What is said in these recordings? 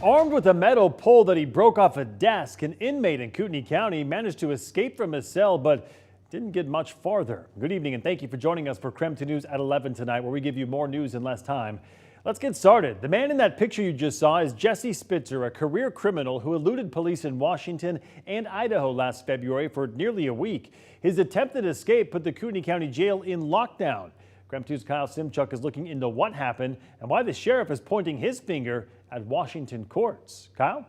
Armed with a metal pole that he broke off a desk, an inmate in Kootenai County managed to escape from his cell, but didn't get much farther. Good evening, and thank you for joining us for KREM 2 News at 11 tonight, where we give you more news in less time. Let's get started. The man in that picture you just saw is Jesse Spitzer, a career criminal who eluded police in Washington and Idaho last February for nearly a week. His attempted escape put the Kootenai County Jail in lockdown. KREM 2's Kyle Simchuk is looking into what happened and why the sheriff is pointing his finger at Washington courts. Kyle?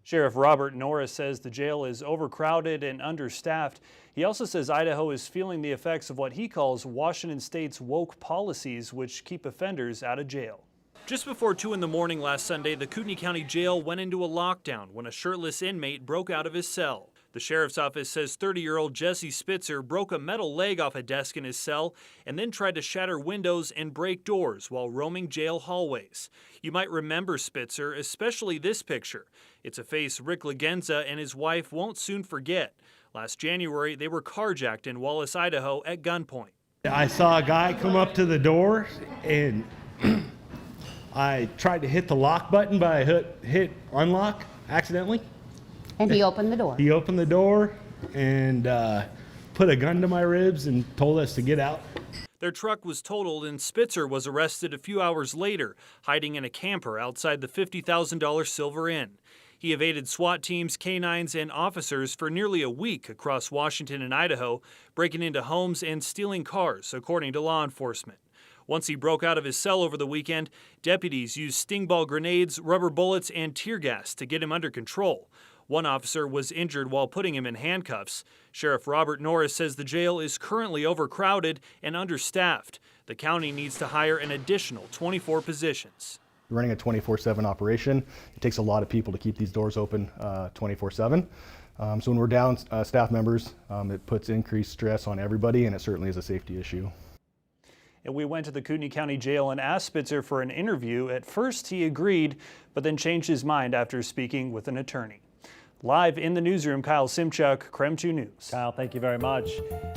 Sheriff Robert Norris says the jail is overcrowded and understaffed. He also says Idaho is feeling the effects of what he calls Washington State's woke policies, which keep offenders out of jail. Just before 2 in the morning last Sunday, the Kootenai County Jail went into a lockdown when a shirtless inmate broke out of his cell. The sheriff's office says 30-year-old Jesse Spitzer broke a metal leg off a desk in his cell and then tried to shatter windows and break doors while roaming jail hallways. You might remember Spitzer, especially this picture. It's a face Rick Lagenza and his wife won't soon forget. Last January, they were carjacked in Wallace, Idaho at gunpoint. I saw a guy come up to the door and I tried to hit the lock button, but I hit unlock accidentally. And he opened the door. He opened the door and put a gun to my ribs and told us to get out. Their truck was totaled and Spitzer was arrested a few hours later, hiding in a camper outside the $50,000 Silver Inn. He evaded SWAT teams, canines, and officers for nearly a week across Washington and Idaho, breaking into homes and stealing cars, according to law enforcement. Once he broke out of his cell over the weekend, deputies used sting ball grenades, rubber bullets, and tear gas to get him under control. One officer was injured while putting him in handcuffs. Sheriff Robert Norris says the jail is currently overcrowded and understaffed. The county needs to hire an additional 24 positions. Running a 24/7 operation, it takes a lot of people to keep these doors open 24/7. So when we're down staff members, it puts increased stress on everybody, and it certainly is a safety issue. And we went to the Kootenai County Jail and asked Spitzer for an interview. At first he agreed, but then changed his mind after speaking with an attorney. Live in the newsroom, Kyle Simchuk, KREM 2 News. Kyle, thank you very much.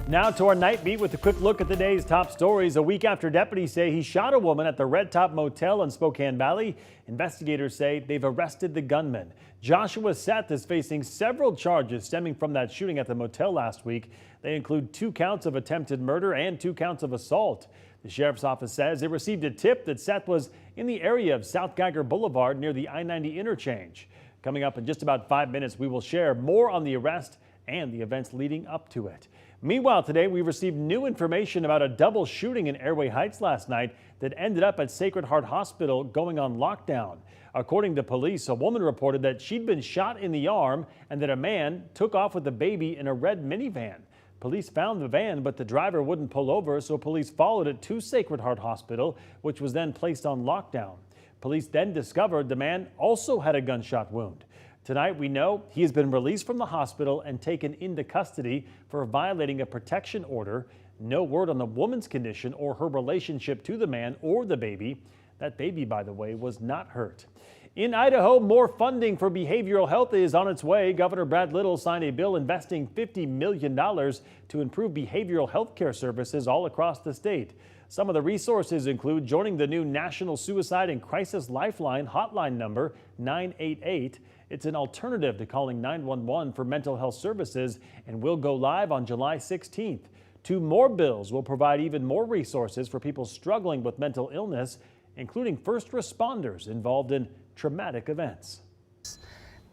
Now to our night beat with a quick look at the day's top stories. A week after deputies say he shot a woman at the Red Top Motel in Spokane Valley, investigators say they've arrested the gunman. Joshua Seth is facing several charges stemming from that shooting at the motel last week. They include 2 counts of attempted murder and 2 counts of assault. The sheriff's office says it received a tip that Seth was in the area of South Geiger Boulevard near the I-90 interchange. Coming up in just about 5 minutes, we will share more on the arrest and the events leading up to it. Meanwhile, today we received new information about a double shooting in Airway Heights last night that ended up at Sacred Heart Hospital going on lockdown. According to police, a woman reported that she'd been shot in the arm and that a man took off with a baby in a red minivan. Police found the van, but the driver wouldn't pull over, so police followed it to Sacred Heart Hospital, which was then placed on lockdown. Police then discovered the man also had a gunshot wound. Tonight, we know he has been released from the hospital and taken into custody for violating a protection order. No word on the woman's condition or her relationship to the man or the baby. That baby, by the way, was not hurt. In Idaho, more funding for behavioral health is on its way. Governor Brad Little signed a bill investing $50 million to improve behavioral health care services all across the state. Some of the resources include joining the new National Suicide and Crisis Lifeline hotline number 988. It's an alternative to calling 911 for mental health services and will go live on July 16th. 2 more bills will provide even more resources for people struggling with mental illness, including first responders involved in traumatic events.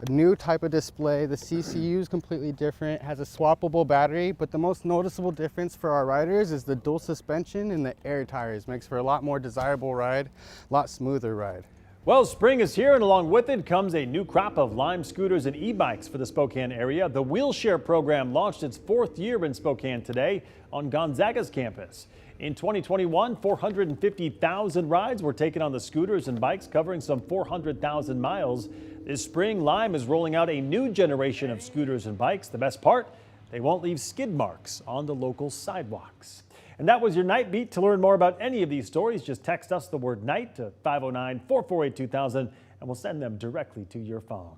A new type of display. The CCU is completely different, has a swappable battery, but the most noticeable difference for our riders is the dual suspension and the air tires. Makes for a lot more desirable ride, a lot smoother ride. Well, spring is here, and along with it comes a new crop of Lime scooters and e-bikes for the Spokane area. The Wheelshare program launched its 4th year in Spokane today on Gonzaga's campus. In 2021, 450,000 rides were taken on the scooters and bikes, covering some 400,000 miles. This spring, Lime is rolling out a new generation of scooters and bikes. The best part, they won't leave skid marks on the local sidewalks. And that was your Night Beat. To learn more about any of these stories, just text us the word NIGHT to 509-448-2000 and we'll send them directly to your phone.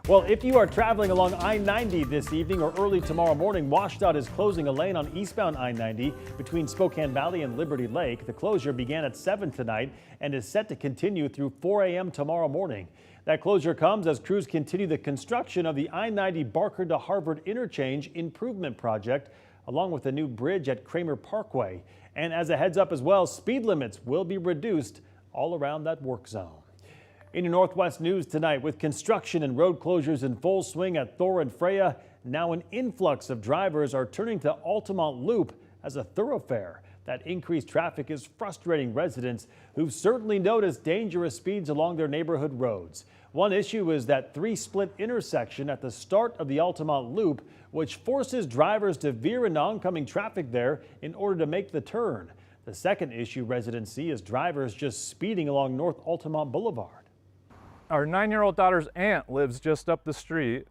Well, if you are traveling along I-90 this evening or early tomorrow morning, WashDOT is closing a lane on eastbound I-90 between Spokane Valley and Liberty Lake. The closure began at 7 tonight and is set to continue through 4 a.m. tomorrow morning. That closure comes as crews continue the construction of the I-90 Barker to Harvard Interchange Improvement Project, along with a new bridge at Kramer Parkway. And as a heads up as well, speed limits will be reduced all around that work zone. In your Northwest news tonight, with construction and road closures in full swing at Thor and Freya, now an influx of drivers are turning to Altamont Loop as a thoroughfare. That increased traffic is frustrating residents who've certainly noticed dangerous speeds along their neighborhood roads. One issue is that 3-split intersection at the start of the Altamont Loop, which forces drivers to veer into oncoming traffic there in order to make the turn. The second issue residents see is drivers just speeding along North Altamont Boulevard. Our 9-year-old daughter's aunt lives just up the street,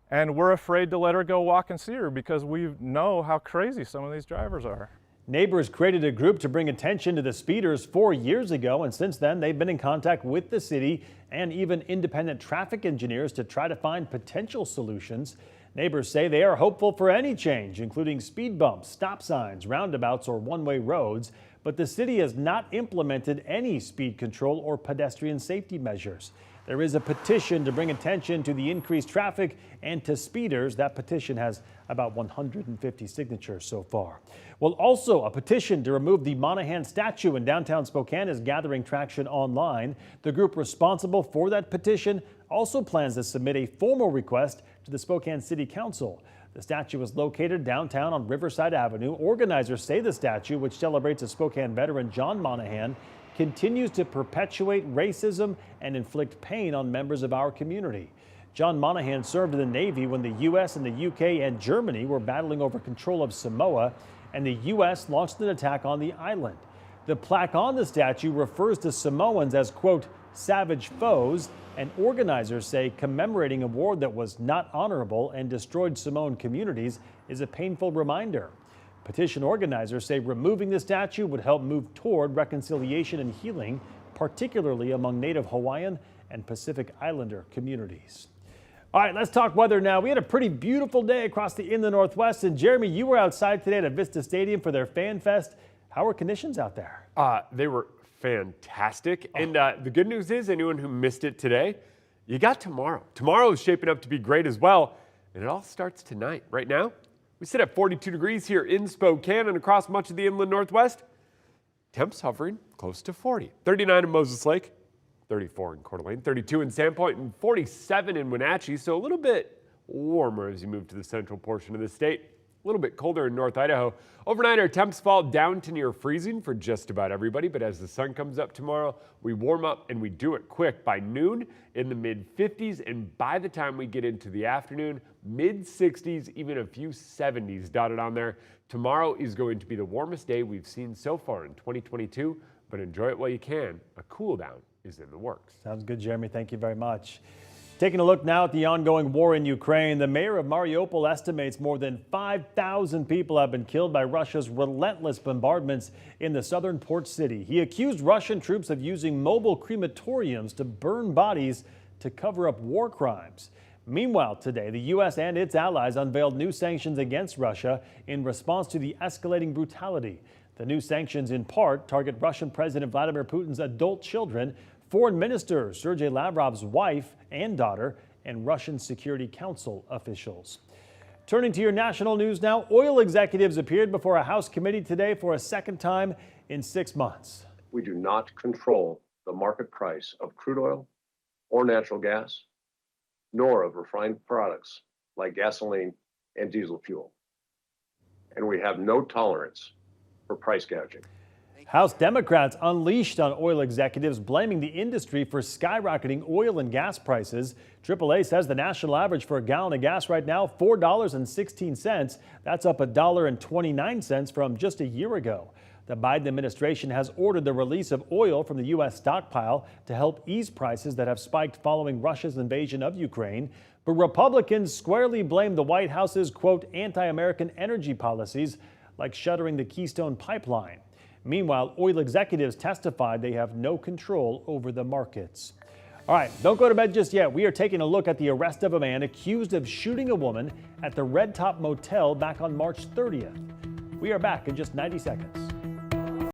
and we're afraid to let her go walk and see her because we know how crazy some of these drivers are. Neighbors created a group to bring attention to the speeders 4 years ago, and since then they've been in contact with the city and even independent traffic engineers to try to find potential solutions. Neighbors say they are hopeful for any change, including speed bumps, stop signs, roundabouts, or one-way roads, but the city has not implemented any speed control or pedestrian safety measures. There is a petition to bring attention to the increased traffic and to speeders. That petition has about 150 signatures so far. Well, also a petition to remove the Monahan statue in downtown Spokane is gathering traction online. The group responsible for that petition also plans to submit a formal request to the Spokane City Council. The statue is located downtown on Riverside Avenue. Organizers say the statue, which celebrates a Spokane veteran, John Monahan, continues to perpetuate racism and inflict pain on members of our community. John Monahan served in the Navy when the U.S. and the U.K. and Germany were battling over control of Samoa, and the U.S. launched an attack on the island. The plaque on the statue refers to Samoans as, quote, savage foes, and organizers say commemorating a war that was not honorable and destroyed Samoan communities is a painful reminder. Petition organizers say removing the statue would help move toward reconciliation and healing, particularly among Native Hawaiian and Pacific Islander communities. All right, let's talk weather now. We had a pretty beautiful day across the inland Northwest, and Jeremy, you were outside today at Vista Stadium for their Fan Fest. How were conditions out there? They were fantastic. And the good news is, anyone who missed it today, you got tomorrow. Tomorrow is shaping up to be great as well. And it all starts tonight. Right now, we sit at 42 degrees here in Spokane and across much of the inland Northwest. Temps hovering close to 40. 39 in Moses Lake, 34 in Coeur d'Alene, 32 in Sandpoint, and 47 in Wenatchee. So a little bit warmer as you move to the central portion of the state. A little bit colder in North Idaho. Overnight, our temps fall down to near freezing for just about everybody, but as the sun comes up tomorrow, we warm up and we do it quick. By noon, in the mid-50s, and by the time we get into the afternoon, mid-60s, even a few 70s dotted on there. Tomorrow is going to be the warmest day we've seen so far in 2022, but enjoy it while you can. A cool down is in the works. Sounds good, Jeremy. Thank you very much. Taking a look now at the ongoing war in Ukraine, the mayor of Mariupol estimates more than 5,000 people have been killed by Russia's relentless bombardments in the southern port city. He accused Russian troops of using mobile crematoriums to burn bodies to cover up war crimes. Meanwhile, today, the U.S. and its allies unveiled new sanctions against Russia in response to the escalating brutality. The new sanctions, in part, target Russian President Vladimir Putin's adult children, Foreign Minister Sergei Lavrov's wife and daughter, and Russian Security Council officials. Turning to your national news now, oil executives appeared before a House committee today for a second time in 6 months. We do not control the market price of crude oil or natural gas, nor of refined products like gasoline and diesel fuel. And we have no tolerance for price gouging. House Democrats unleashed on oil executives, blaming the industry for skyrocketing oil and gas prices. AAA says the national average for a gallon of gas right now, $4.16. That's up $1.29 from just a year ago. The Biden administration has ordered the release of oil from the U.S. stockpile to help ease prices that have spiked following Russia's invasion of Ukraine. But Republicans squarely blame the White House's, quote, anti-American energy policies, like shuttering the Keystone Pipeline. Meanwhile, oil executives testified they have no control over the markets. All right, don't go to bed just yet. We are taking a look at the arrest of a man accused of shooting a woman at the Red Top Motel back on March 30th. We are back in just 90 seconds.